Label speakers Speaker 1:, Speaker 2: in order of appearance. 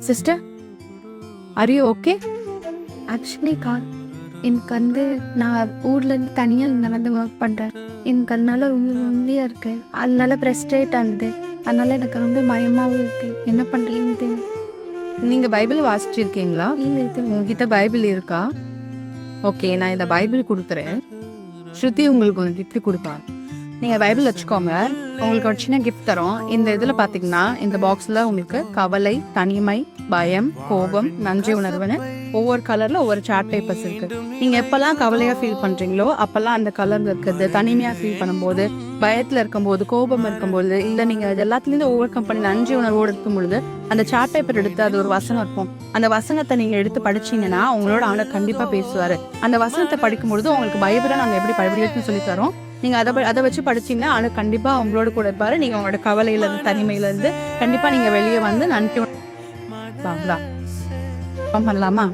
Speaker 1: Sister, are you okay?
Speaker 2: Actually எனக்கு நான் ஊர்லேருந்து தனியாக நடந்து ஒர்க் பண்ணுறேன். எனக்கு அதனால ரொம்ப lonely-ஆ இருக்கு. அதனால ஃப்ரஸ்ட்ரேட் ஆகுது. அதனால எனக்கு ரொம்ப பயமாகவும் இருக்கு. என்ன பண்ணுறீங்கன்னு தெரியும்.
Speaker 1: நீங்க பைபிள் வாசிச்சிருக்கீங்களா? உங்ககிட்ட பைபிள் இருக்கா? ஓகே, நான் இந்த பைபிள் கொடுத்துறேன். ஸ்ருதி உங்களுக்கு ஒரு கிஃப்ட் கொடுப்பாங்க. நீங்கள் பைபிள் வச்சுக்கோங்க. உங்களுக்கு ஒரு சின்ன கிஃப்ட் தரோம். இந்த இதில் பார்த்தீங்கன்னா இந்த பாக்ஸில் உங்களுக்கு கவலை, தனிமை, பயம், கோபம், நன்றி உணர்வுன்னு ஒவ்வொரு கலரில் ஒவ்வொரு சார்ட் பேப்பர்ஸ் இருக்குது. நீங்கள் எப்போல்லாம் கவலையாக ஃபீல் பண்ணுறீங்களோ அப்போல்லாம் அந்த கலரில் இருக்கிறது, தனிமையாக ஃபீல் பண்ணும்போது, பயத்தில் இருக்கும்போது, கோபம் இருக்கும்போது, இல்லை நீங்கள் அது எல்லாத்துலேருந்து ஒவ்வொரு கம்பெனி நன்றி உணர்வோடு இருக்கும்பொழுது அந்த சார்ட் பேப்பர் எடுத்து அது ஒரு வசனம் இருக்கும். அந்த வசனத்தை நீங்கள் எடுத்து படிச்சீங்கன்னா உங்களோட ஆண்டவர் கண்டிப்பாக பேசுவார். அந்த வசனத்தை படிக்கும்பொழுது உங்களுக்கு பைபிளை நாங்கள் எப்படி படிக்கிறதுன்னு சொல்லித்தரோம். நீங்கள் அதை வச்சு படிச்சிங்கன்னா ஆனால் கண்டிப்பாக அவங்களோட கூட இருப்பார். நீங்கள் உங்களோட கவலையிலேருந்து, தனிமையிலேருந்து கண்டிப்பாக நீங்கள் வெளியே வந்து நன்றி பண்ணலாமா?